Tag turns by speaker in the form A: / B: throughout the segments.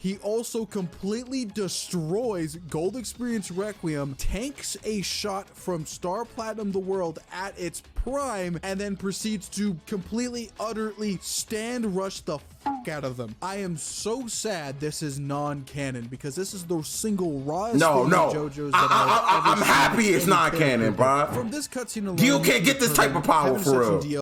A: He also completely destroys Gold Experience Requiem, tanks a shot from Star Platinum the World at its prime, and then proceeds to completely, utterly stand rush the fuck out of them. I am so sad this is non-canon, because this is the single rawest thing in JoJo's that
B: I'm happy it's non-canon, bro.
A: From this cutscene alone,
B: Dio can't get this type of power for real.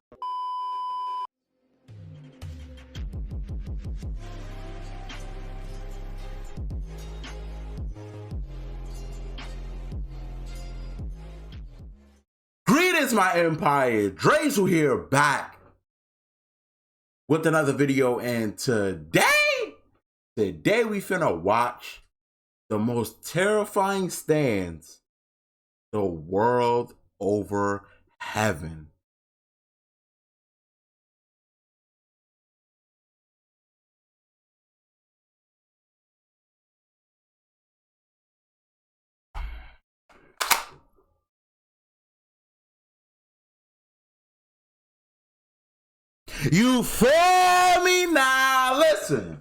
B: Greetings, my empire. Drazel here, back with another video, and today we finna watch the most terrifying stands the world over heaven. You feel me now? Listen.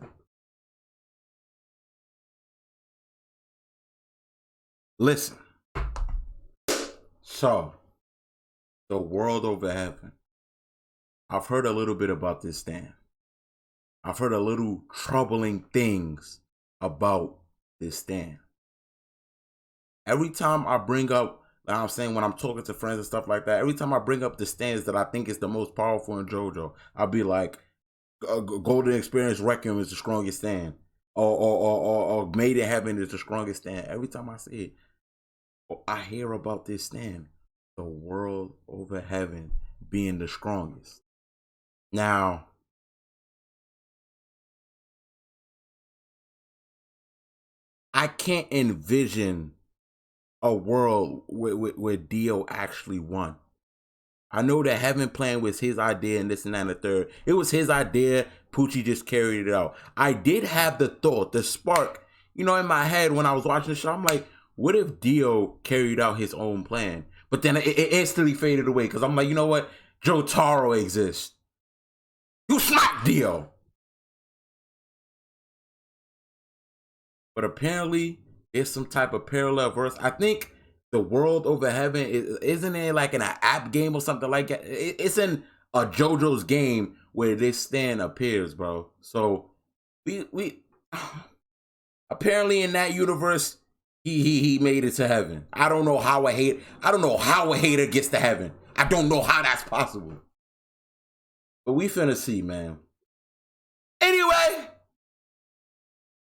B: So, the world over heaven. I've heard a little bit about this stand. I've heard a little troubling things about this stand. Every time I bring up, like I'm saying, when I'm talking to friends and stuff like that, every time I bring up the stands that I think is the most powerful in JoJo, I'll be like, Golden Experience Requiem is the strongest stand, or Made in Heaven is the strongest stand. Every time I say it, I hear about this stand, the world over heaven being the strongest. Now, I can't envision a world where Dio actually won. I know that Heaven Plan was his idea and this and that and the third. It was his idea. Poochie just carried it out. I did have the thought, the spark, you know, in my head when I was watching the show. I'm like, what if Dio carried out his own plan? But then it instantly faded away because I'm like, you know what? Jotaro exists. You smacked Dio. But apparently, it's some type of parallel verse. I think the world over heaven isn't it like in an app game or something like that? It's in a JoJo's game where this stand appears, bro. So we apparently in that universe he made it to heaven. I don't know how a hater gets to heaven. I don't know how that's possible. But we finna see, man. Anyway,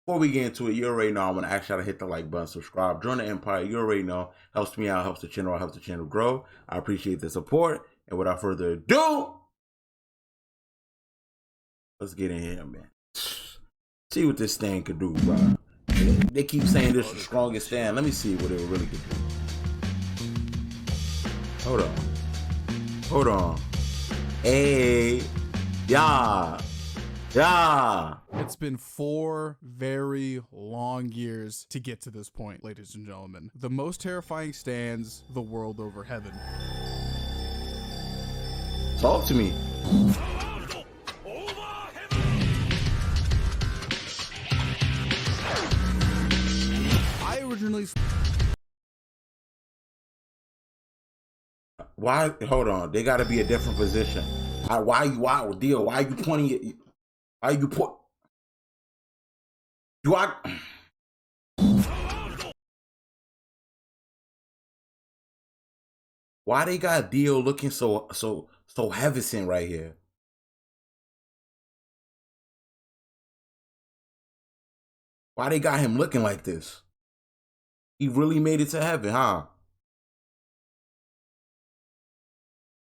B: before we get into it, you already know I want to ask y'all to hit the like button, subscribe, join the empire. You already know. Helps me out, helps the channel grow. I appreciate the support. And without further ado, let's get in here, man. See what this thing could do, bro. They keep saying this is the strongest stand. Let me see what it really could do. Hold on. Hey, yeah.
A: It's been 4 very long years to get to this point, ladies and gentlemen. The most terrifying stands the world over heaven.
B: Talk to me.
A: I originally...
B: Why? Hold on. They got to be a different position. Why Dio? Why are you pointing it? Why you put? Do I? Why they got Dio looking so heaven right here? Why they got him looking like this? He really made it to heaven, huh?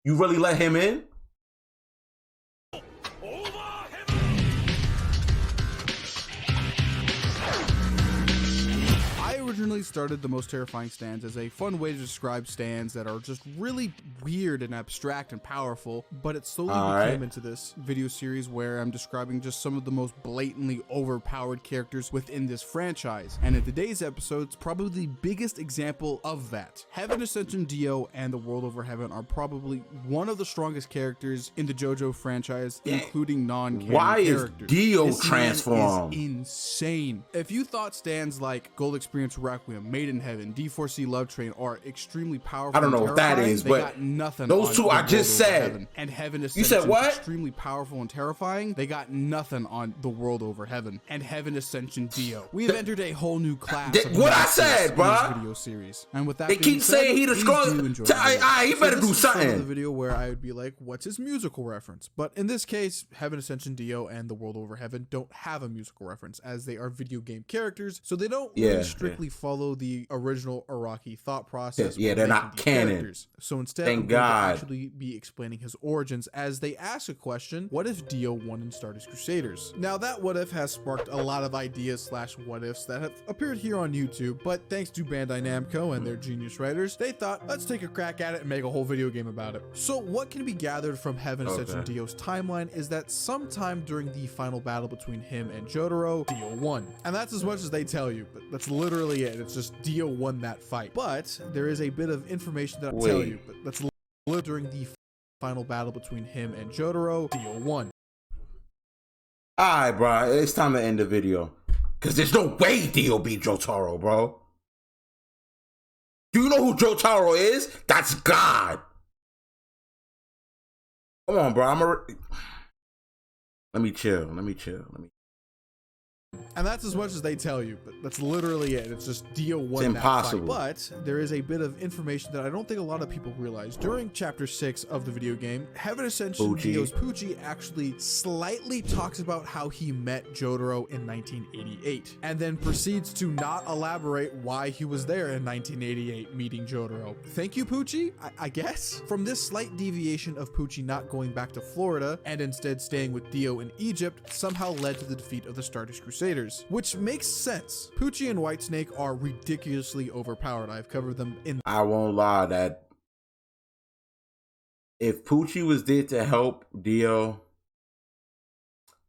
B: You really let him in?
A: originally started the most terrifying stands as a fun way to describe stands that are just really weird and abstract and powerful, but it slowly became into this video series where I'm describing just some of the most blatantly overpowered characters within this franchise. And in today's episode, it's probably the biggest example of that. Heaven Ascension Dio and the World Over Heaven are probably one of the strongest characters in the JoJo franchise, including non-canon characters.
B: Why is Dio transformed?
A: Is insane. If you thought stands like Gold Experience Requiem, Made in Heaven, D4C Love Train are extremely powerful,
B: I don't know what that is,
A: they
B: but
A: got nothing
B: those two I just said.
A: Heaven. And Heaven Ascension,
B: you said what?
A: Extremely powerful and terrifying. They got nothing on the World Over Heaven and Heaven Ascension Dio. We have entered a whole new class.
B: What I said, bro.
A: Video series, and with that,
B: they keep saying he the strongest. He better do something.
A: The video where I would be like, "What's his musical reference?" But in this case, Heaven Ascension Dio and the World Over Heaven don't have a musical reference, as they are video game characters, so they don't really strictly follow the original Araki thought process.
B: They're not canon.
A: Characters. So instead,
B: thank God,
A: actually be explaining his origins as they ask a question: what if Dio won in Stardust Crusaders? Now that what if has sparked a lot of ideas / what ifs that have appeared here on YouTube, but thanks to Bandai Namco and their genius writers, they thought, let's take a crack at it and make a whole video game about it. So what can be gathered from Heaven Ascension Dio's timeline is that sometime during the final battle between him and Jotaro, Dio won. And that's as much as they tell you, but that's literally it. It's just Dio won that fight. But there is a bit of information that I'll tell you, but that's literally during the final battle between him and Jotaro, Dio won.
B: Alright, bro, it's time to end the video. Because there's no way Dio beat Jotaro, bro. Do you know who Jotaro is? That's God. Come on, bro. Let me chill.
A: And that's as much as they tell you, but that's literally it. It's just Dio won
B: that fight.
A: But there is a bit of information that I don't think a lot of people realize. During Chapter 6 of the video game, Heaven Ascension Dio's Pucci actually slightly talks about how he met Jotaro in 1988, and then proceeds to not elaborate why he was there in 1988 meeting Jotaro. Thank you, Pucci, I guess? From this slight deviation of Pucci not going back to Florida and instead staying with Dio in Egypt somehow led to the defeat of the Stardust Crusaders, which makes sense. Pucci and Whitesnake are ridiculously overpowered. I've covered them in.
B: I won't lie, that if Pucci was there to help Dio,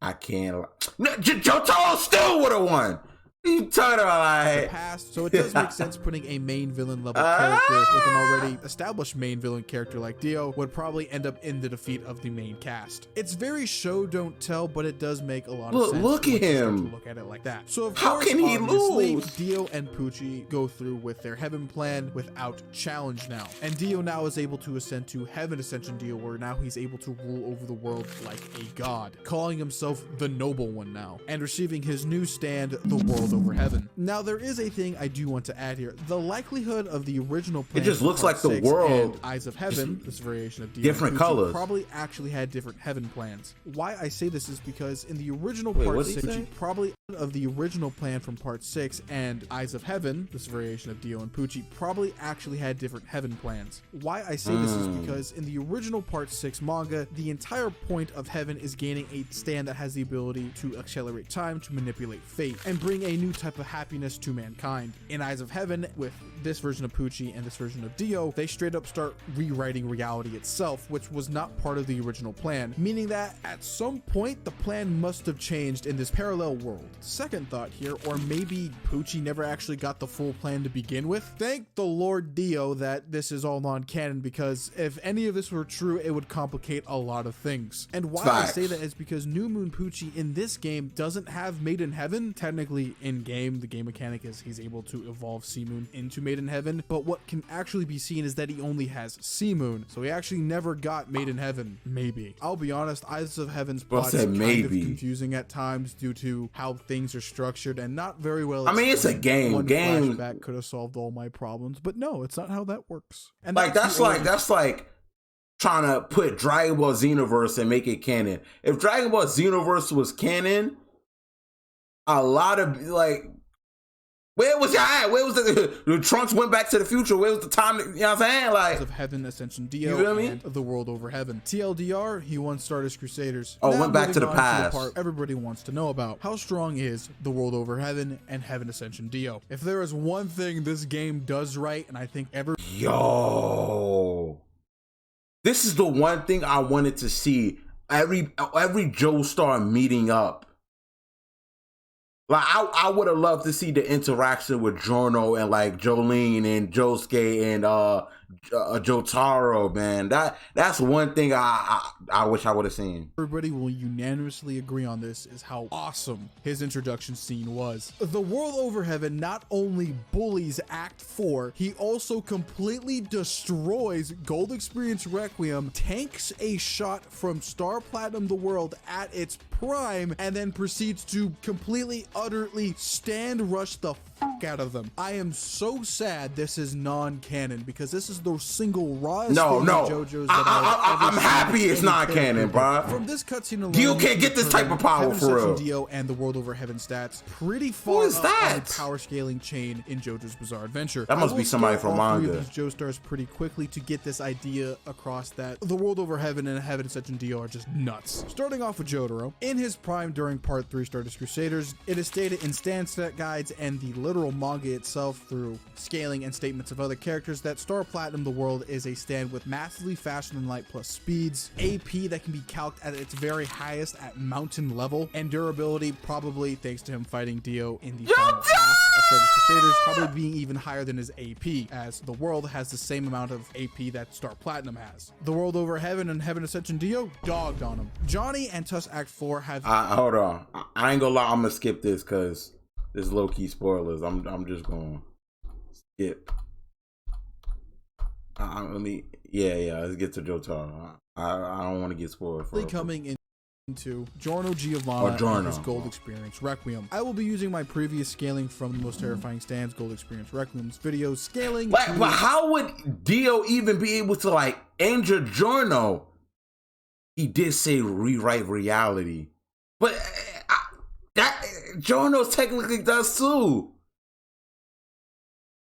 B: I can't. No, Jotaro still would have won. You talking about like
A: past, so it does make sense putting a main villain level character with an already established main villain character like Dio would probably end up in the defeat of the main cast. It's very show don't tell, but it does make a lot of sense.
B: Look at him.
A: Look at it like that. So of
B: how
A: course,
B: can he lose?
A: Dio and Pucci go through with their heaven plan without challenge now, and Dio now is able to ascend to Heaven Ascension Dio, where now he's able to rule over the world like a god, calling himself the Noble One now, and receiving his new stand, the World Over Heaven. Now there is a thing I do want to add here. The likelihood of the original plan,
B: it just looks like the world
A: and Eyes of Heaven, this variation of Dio
B: different colors,
A: probably actually had different heaven plans. Why I say this is because in the original part 6, probably of the original plan from part 6 and Eyes of Heaven, this variation of Dio and Pucci, probably actually had different heaven plans. Why I say this is because in the original part 6 manga, the entire point of heaven is gaining a stand that has the ability to accelerate time, to manipulate fate, and bring a new type of happiness to mankind. In Eyes of Heaven, with this version of Pucci and this version of Dio, they straight up start rewriting reality itself, which was not part of the original plan, meaning that at some point the plan must have changed in this parallel world. Second thought here, or maybe Pucci never actually got the full plan to begin with. Thank the Lord Dio that this is all non-canon, because if any of this were true, it would complicate a lot of things. And why I say that is because New Moon Pucci in this game doesn't have Made in Heaven. Technically in game, the game mechanic is he's able to evolve Sea Moon into Made in Heaven, but what can actually be seen is that he only has Sea Moon, so he actually never got Made in Heaven. Maybe. I'll be honest, Eyes of Heaven's plot is kind of confusing at times due to how things are structured and not very well explained.
B: I mean, it's a game.
A: One flashback could have solved all my problems, but no, it's not how that works. And
B: like that's like trying to put Dragon Ball Xenoverse and make it canon. If Dragon Ball Xenoverse was canon, a lot of like Where was y'all at? Where was the Trunks went back to the future? Where was the time? You know what I'm saying? Like
A: of Heaven, Ascension Dio,
B: you feel me?
A: and the World Over Heaven. TLDR, he won Stardust Crusaders.
B: Oh,
A: Now
B: went back to the
A: moving on
B: past.
A: the part everybody wants to know about. How strong is the World Over Heaven and Heaven Ascension Dio? If there is one thing this game does right, and I think
B: Yo, this is the one thing I wanted to see. Every Joestar meeting up. Like I would have loved to see the interaction with Giorno and like Jolene and Josuke and Jotaro, man. That's one thing I wish I would have seen.
A: Everybody will unanimously agree on this is how awesome his introduction scene was. The World Over Heaven not only bullies Act 4, he also completely destroys Gold Experience Requiem, tanks a shot from Star Platinum the World at its prime, and then proceeds to completely, utterly stand rush the fuck out of them. I am so sad this is non-canon because this is the single rawest thing in JoJo's that
B: I'm happy it's not canon, bro.
A: From this cutscene alone,
B: Dio can't get this type of power for real.
A: Dio and the World Over Heaven stats pretty far up on the power scaling chain in JoJo's Bizarre Adventure.
B: That must be somebody from manga.
A: These Joestars pretty quickly to get this idea across that the World Over Heaven and Heaven Ascension Dio are just nuts. Starting off with Jotaro, in his prime during Part 3 Stardust Crusaders, it is stated in stand stat guides and the literal manga itself through scaling and statements of other characters that Star Platinum the World is a stand with massively faster than light plus speeds, AP that can be calced at its very highest at mountain level, and durability probably thanks to him fighting Dio in the final half of Stardust Crusaders, probably being even higher than his AP, as the world has the same amount of AP that Star Platinum has. The World Over Heaven and Heaven Ascension Dio dogged on him. Johnny and Tuss Act 4 have
B: hold on. I ain't gonna lie, I'm gonna skip this because there's low-key spoilers. I'm just gonna skip. Let's get to Jotaro. I don't want to get spoiled.
A: Coming into Giorno Giovanna and his Gold Experience Requiem. I will be using my previous scaling from the Most Terrifying Stands Gold Experience Requiem's video scaling.
B: But how would Dio even be able to like injure Giorno? He did say rewrite reality, but that Giorno technically does too.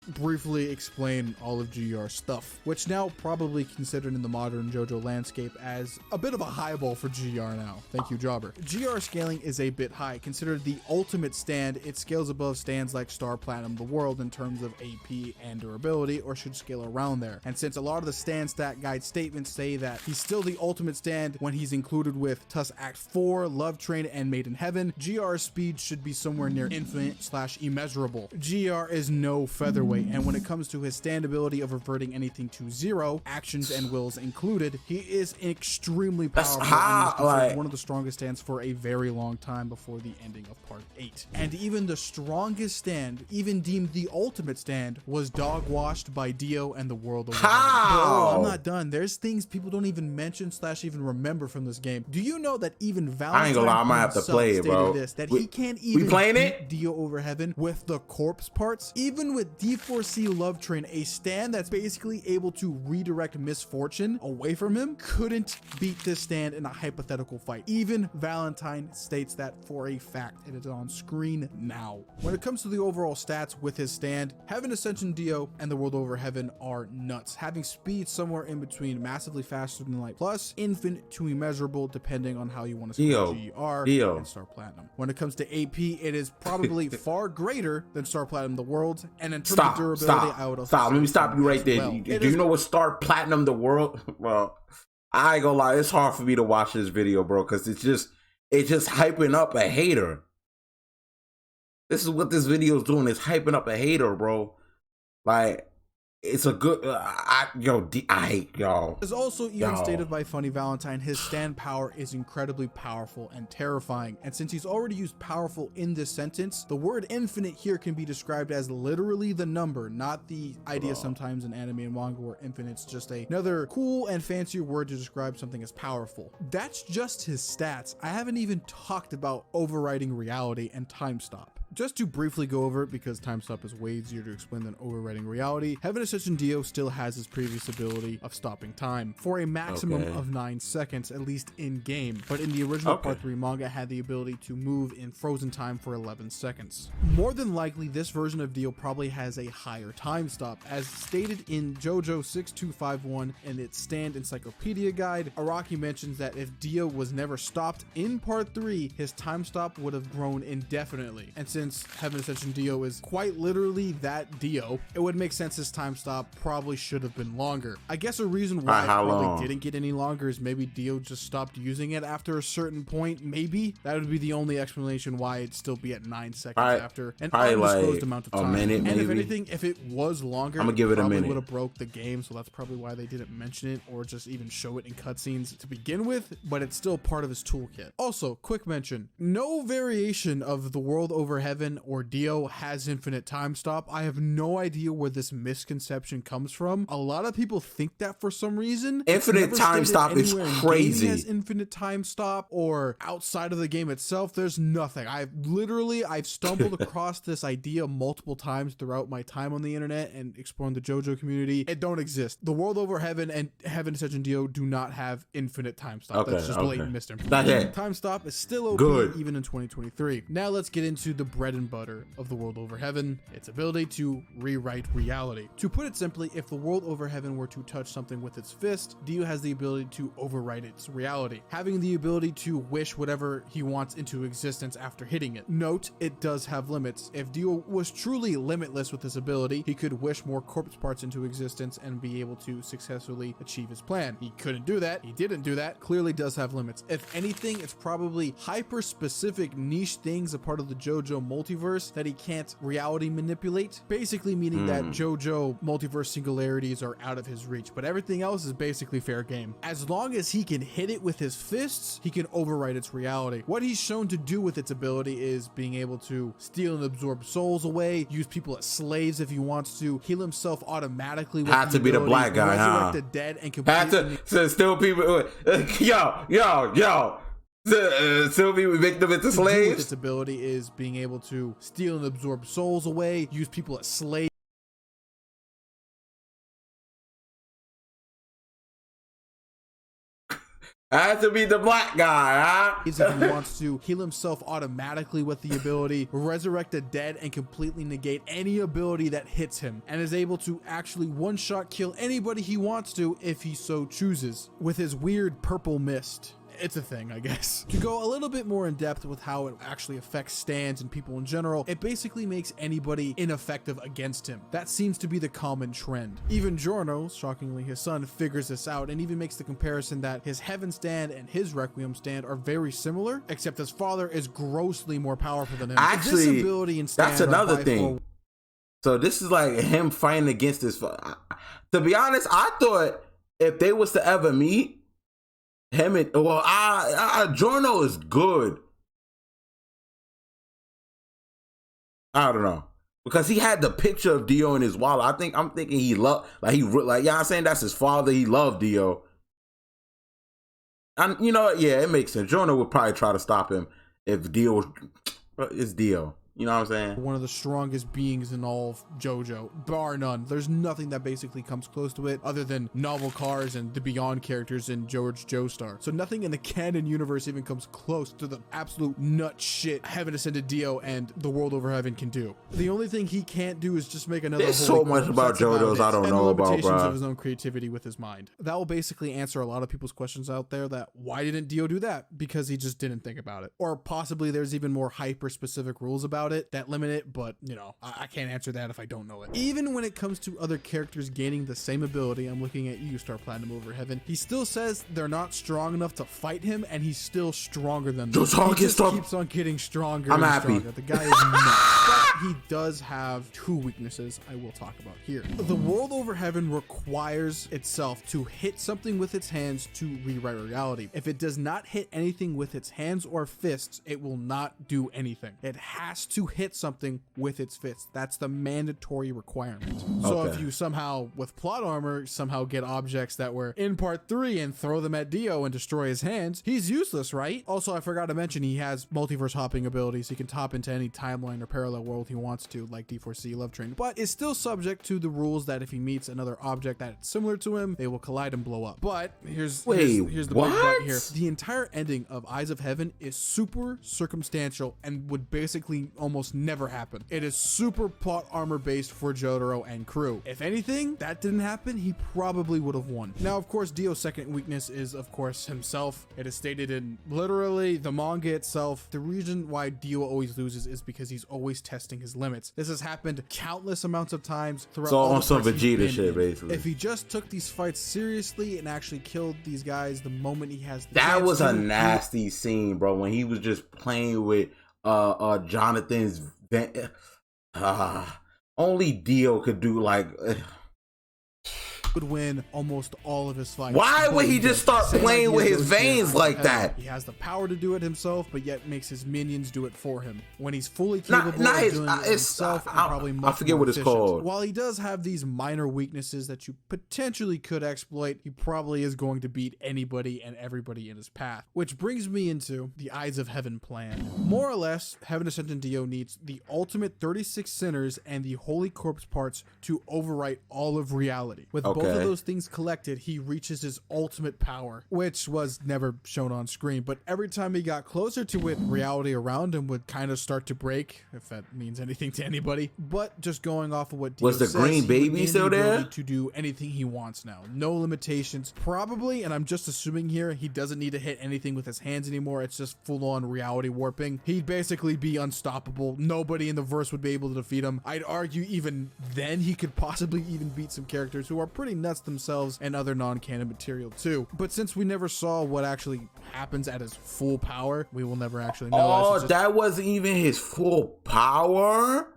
A: Briefly explain all of GR stuff, which now probably considered in the modern JoJo landscape as a bit of a highball for GR now. Thank you, Jobber. GR scaling is a bit high. Considered the ultimate stand, it scales above stands like Star Platinum the World in terms of AP and durability, or should scale around there. And since a lot of the stand stat guide statements say that he's still the ultimate stand when he's included with Tuss Act 4, Love Train, and Made in Heaven, GR speed should be somewhere near infinite / immeasurable. GR is no featherweight, and when it comes to his stand ability of reverting anything to 0, actions and wills included, he is extremely powerful and was one of the strongest stands for a very long time before the ending of Part 8. And even the strongest stand, even deemed the ultimate stand, was dog washed by Dio and the World Over Heaven. I'm not done. There's things people don't even mention / even remember from this game. Do you know that even Valentine
B: I ain't gonna lie, I might have to play it, bro.
A: He can't even beat Dio Over Heaven with the corpse parts? Even with D4C Love Train, a stand that's basically able to redirect misfortune away from him, couldn't beat this stand in a hypothetical fight. Even Valentine states that for a fact. It is on screen now. When it comes to the overall stats with his stand, Heaven Ascension Dio and the World Over Heaven are nuts, having speed somewhere in between massively faster than light plus infinite to immeasurable, depending on how you want to spell GR and Star Platinum. When it comes to AP, it is probably far greater than Star Platinum the World, and in terms of durability, I would also
B: let me stop you right there.
A: Well,
B: do you know what Star Platinum the World? Well, I ain't gonna lie, it's hard for me to watch this video, bro, because it's just hyping up a hater. This is what this video is doing. It's hyping up a hater, bro. Like, it's a good I hate y'all.
A: As also even stated by Funny Valentine, his stand power is incredibly powerful and terrifying, and since he's already used powerful in this sentence, the word infinite here can be described as literally the number, not the idea sometimes in anime and manga where infinite's just another cool and fancier word to describe something as powerful. That's just his stats. I haven't even talked about overwriting reality and time stop. Just to briefly go over it, because time stop is way easier to explain than overwriting reality, Heaven Ascension Dio still has his previous ability of stopping time for a maximum of 9 seconds, at least in game, but in the original Part 3 manga had the ability to move in frozen time for 11 seconds. More than likely, this version of Dio probably has a higher time stop. As stated in JoJo 6251 and its Stand Encyclopedia Guide, Araki mentions that if Dio was never stopped in Part 3, his time stop would have grown indefinitely. And since Heaven Ascension Dio is quite literally that Dio, it would make sense his time stop probably should have been longer. I guess a reason why it probably didn't get any longer is maybe Dio just stopped using it after a certain point. Maybe that would be the only explanation why it'd still be at 9 seconds after an undisclosed amount of time.
B: Minute,
A: and
B: maybe.
A: if anything, if it was longer,
B: I'm gonna give it a minute.
A: Would have broke the game, so that's probably why they didn't mention it or just even show it in cutscenes to begin with, but it's still part of his toolkit. Also, quick mention, no variation of the World Over Heaven or Dio has infinite time stop. I have no idea where this misconception comes from. A lot of people think that for some reason.
B: Infinite time stop is crazy.
A: Has infinite time stop or outside of the game itself, there's nothing. I've stumbled across this idea multiple times throughout my time on the internet and exploring the JoJo community. It don't exist. The World Over Heaven and Heaven Ascension Dio do not have infinite time stop. That's just blatant misinformation. Time stop is still OP even in 2023. Now let's get into the bread and butter of the World Over Heaven, its ability to rewrite reality. To put it simply, if the World Over Heaven were to touch something with its fist, Dio has the ability to overwrite its reality, having the ability to wish whatever he wants into existence after hitting it. Note, it does have limits. If Dio was truly limitless with this ability, he could wish more corpse parts into existence and be able to successfully achieve his plan. He couldn't do that. He didn't do that. Clearly does have limits. If anything, it's probably hyper-specific niche things, a part of the JoJo multiverse that he can't reality manipulate, basically meaning that JoJo multiverse singularities are out of his reach, but everything else is basically fair game. As long as he can hit it with his fists, he can overwrite its reality. What he's shown to do with its ability is being able to steal and absorb souls away, use people as slaves if he wants to, heal himself automatically with
B: had to be the black guy,
A: resurrect the dead, and completely
B: still people still be victim into slaves.
A: With its ability is being able to steal and absorb souls away, use people as slaves.
B: Has to be the black guy, huh?
A: If he wants to heal himself automatically with the ability, resurrect the dead, and completely negate any ability that hits him, and is able to actually one-shot kill anybody he wants to if he so chooses with his weird purple mist. It's a thing, I guess. To go a little bit more in depth with how it actually affects stands and people in general, it basically makes anybody ineffective against him. That seems to be the common trend. Even Giorno, shockingly his son, figures this out and even makes the comparison that his Heaven stand and his Requiem stand are very similar, except his father is grossly more powerful than him.
B: Actually,
A: this ability and stand
B: that's another thing. So this is like him fighting against his father. To be honest, I thought if they was to ever meet, him and Giorno is good. I don't know, because he had the picture of Dio in his wallet. I'm thinking he loved, I'm saying that's his father. He loved Dio, and you know, yeah, it makes sense. Giorno would probably try to stop him if Dio was. It's Dio. You know what I'm saying?
A: One of the strongest beings in all of JoJo, bar none. There's nothing that basically comes close to it other than novel cars and the Beyond characters in George Joestar. So nothing in the canon universe even comes close to the absolute nut shit Heaven Ascended Dio and the World Over Heaven can do. The only thing he can't do is just make another.
B: There's so much about JoJo's I don't know about, bro.
A: Of his own creativity with his mind. That will basically answer a lot of people's questions out there that why didn't Dio do that? Because he just didn't think about it. Or possibly there's even more hyper specific rules about it that limit it, but you know, I can't answer that if I don't know it. Even when it comes to other characters gaining the same ability, I'm looking at you, Star Platinum Over Heaven, he still says they're not strong enough to fight him, and he's still stronger than them. He just keeps on getting stronger.
B: I'm happy.
A: The guy is nuts. But he he does have 2 weaknesses I will talk about here. The world over heaven requires itself to hit something with its hands to rewrite reality. If it does not hit anything with its hands or fists, it will not do anything. It has to hit something with its fists. That's the mandatory requirement. So if you somehow, with plot armor, somehow get objects that were in part 3 and throw them at Dio and destroy his hands, he's useless, right? Also, I forgot to mention he has multiverse hopping abilities. He can hop into any timeline or parallel world he wants to, like D4C Love Train, but is still subject to the rules that if he meets another object that's similar to him, they will collide and blow up. But here's the big but here. The entire ending of Eyes of Heaven is super circumstantial and would basically almost never happen. It is super plot armor based for Jotaro and crew. If anything, that didn't happen, he probably would have won. Now, of course, Dio's second weakness is, of course, himself. It is stated in literally the manga itself. The reason why Dio always loses is because he's always testing his limits. This has happened countless amounts of times throughout.
B: So on some Vegeta shit, basically.
A: If he just took these fights seriously and actually killed these guys the moment he has the
B: that was a nasty scene, bro, when he was just playing with Jonathan's only Dio could do like
A: would win almost all of his fights.
B: Why would he just start playing with his veins like that?
A: He has the power to do it himself, but yet makes his minions do it for him. When he's fully capable of doing it himself, and probably much
B: I forget what it's called.
A: While he does have these minor weaknesses that you potentially could exploit, he probably is going to beat anybody and everybody in his path. Which brings me into the Eyes of Heaven plan. More or less, Heaven Ascendant Dio needs the ultimate 36 sinners and the Holy Corpse parts to overwrite all of reality. With both of those things collected, he reaches his ultimate power, which was never shown on screen, but every time he got closer to it, reality around him would kind of start to break, if that means anything to anybody. But just going off of what Dio
B: was the
A: says,
B: green baby still there?
A: To do anything he wants now, no limitations. Probably, and I'm just assuming here, he doesn't need to hit anything with his hands anymore. It's just full-on reality warping. He'd basically be unstoppable. Nobody in the verse would be able to defeat him. I'd argue even then he could possibly even beat some characters who are pretty nuts themselves and other non-canon material too. But since we never saw what actually happens at his full power, we will never actually know.
B: Oh, that wasn't even his full power?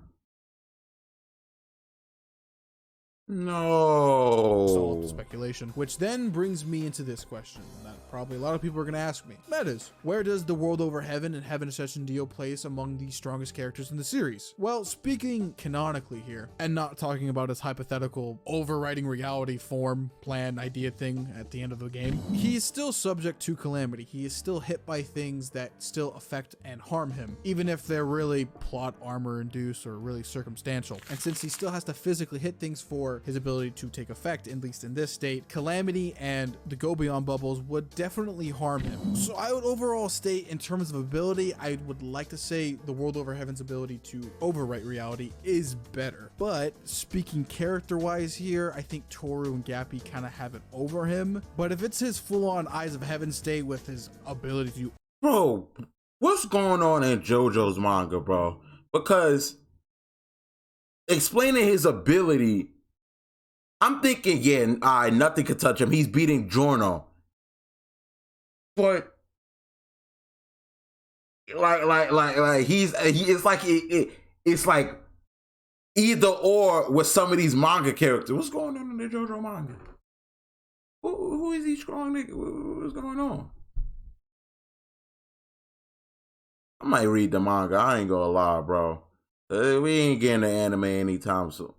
B: No.
A: It's all speculation, which then brings me into this question that probably a lot of people are going to ask me. That is, where does the World Over Heaven and Heaven Ascension Dio place among the strongest characters in the series? Well, speaking canonically here, and not talking about his hypothetical overwriting reality form, plan, idea thing at the end of the game, he is still subject to calamity. He is still hit by things that still affect and harm him, even if they're really plot armor induced or really circumstantial. And since he still has to physically hit things for his ability to take effect, at least in this state, calamity and the go beyond bubbles would definitely harm him. So I would overall state, in terms of ability, I would like to say the World Over Heaven's ability to overwrite reality is better. But speaking character wise here, I think Toru and Gappy kind of have it over him. But if it's his full-on Eyes of Heaven state with his ability to...
B: Bro, what's going on in JoJo's manga, bro? Because explaining his ability, I'm thinking, yeah, all right, nothing could touch him. He's beating Giorno. But it's like either or with some of these manga characters. What's going on in the JoJo manga? Who is he strong nigga? What's going on? I might read the manga. I ain't gonna lie, bro. We ain't getting the anime anytime soon.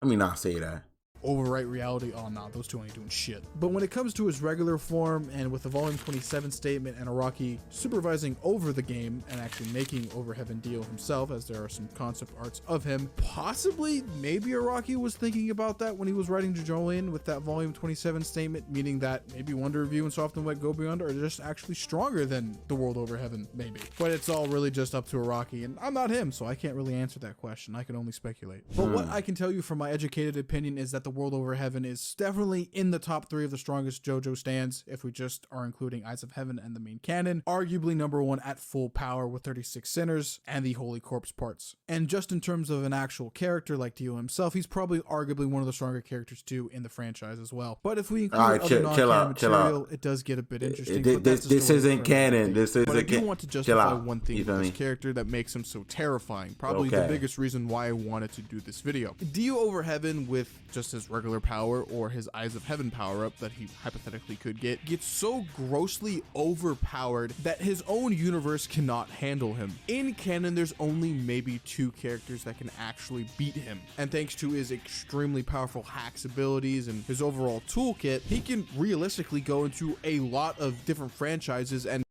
B: Let me not say that.
A: Overwrite reality, oh no, those two ain't doing shit. But when it comes to his regular form, and with the volume 27 statement and Araki supervising over the game and actually making Over Heaven Dio himself, as there are some concept arts of him, possibly maybe Araki was thinking about that when he was writing JoJolion with that volume 27 statement, meaning that maybe Wonder Review and Soft and Wet Go Beyond are just actually stronger than the World Over Heaven, maybe. But it's all really just up to Araki, and I'm not him, so I can't really answer that question. I can only speculate. But what I can tell you from my educated opinion is that the World Over Heaven is definitely in the top 3 of the strongest JoJo stands if we just are including Eyes of Heaven and the main canon. Arguably number 1 at full power with 36 Sinners and the Holy Corpse parts. And just in terms of an actual character like Dio himself, he's probably arguably one of the stronger characters too in the franchise as well. But if we include other non-canon material, it does get a bit interesting.
B: This isn't canon. But
A: I do want to justify one thing with this character that makes him so terrifying. Probably the biggest reason why I wanted to do this video. Dio Over Heaven, with just his regular power or his Eyes of Heaven power-up that he hypothetically could get, gets so grossly overpowered that his own universe cannot handle him. In canon, there's only maybe 2 characters that can actually beat him. And thanks to his extremely powerful hacks abilities and his overall toolkit, he can realistically go into a lot of different franchises and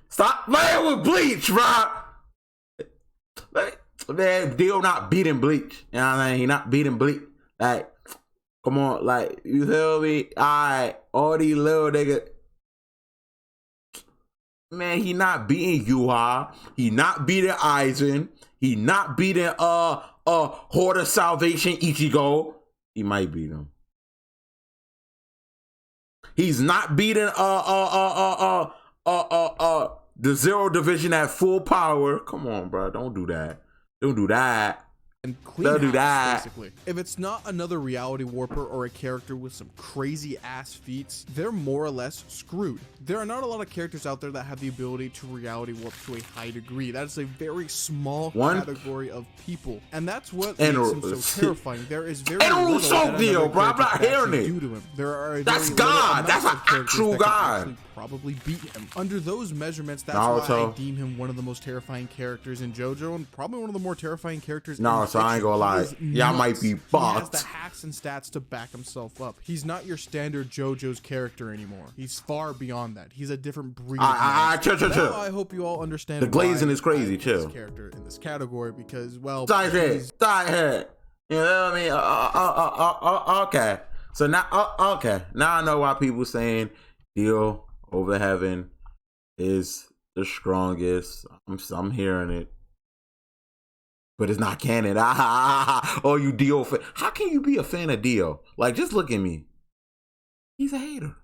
B: stop playing with Bleach, bro. Man, Dio not beating Bleach. You know what I mean? He not beating Bleach. Like, come on, like, you feel me? Alright, all these little niggas. Man, he not beating Yuha. He not beating Aizen. He not beating Horde of Salvation Ichigo. He might beat him. He's not beating the Zero Division at full power. Come on, bro. Don't do that. Don't do that.
A: And clean house, basically. If it's not another reality warper or a character with some crazy ass feats, they're more or less screwed. There are not a lot of characters out there that have the ability to reality warp to a high degree. That is a very small category of people, and that's what makes him so terrifying. There is very little that
B: Dio, bro. I'm not hearing it.
A: Do to him. There are
B: that's God. That's an actual God.
A: Probably beat him. Under those measurements, that's why I deem him one of the most terrifying characters in JoJo, and probably one of the more terrifying characters in
B: so I ain't gonna lie. Y'all might be fucked.
A: He has the hacks and stats to back himself up. He's not your standard JoJo's character anymore. He's far beyond that. He's a different breed.
B: Chill.
A: I hope you all understand
B: the glazing is crazy. Chill.
A: This character in this category because, well,
B: die head. You know what I mean? Okay. So now, now I know why people saying Dio Over Heaven is the strongest. I'm hearing it. But it's not canon. Oh, you Dio fan. How can you be a fan of Dio? Like, just look at me. He's a hater.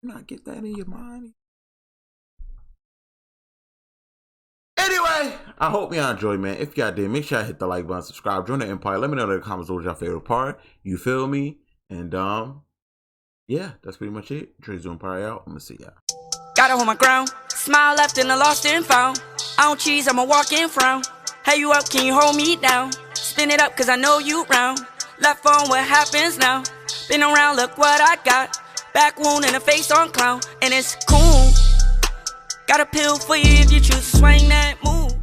B: You not get that in your mind? Anyway, I hope y'all enjoyed, man. If y'all did, make sure y'all hit the like button, subscribe, join the Empire. Let me know in the comments what was your favorite part. You feel me? And yeah, that's pretty much it. Dre's Empire out. I'm gonna see y'all.
C: Gotta hold my ground. Smile left and I lost and found. I don't cheese, I'ma walk and frown. Hey, you up, can you hold me down? Spin it up, cause I know you round. Left on, what happens now? Been around, look what I got. Back wound and a face on clown. And it's cool. Got a pill for you if you choose to swing that move.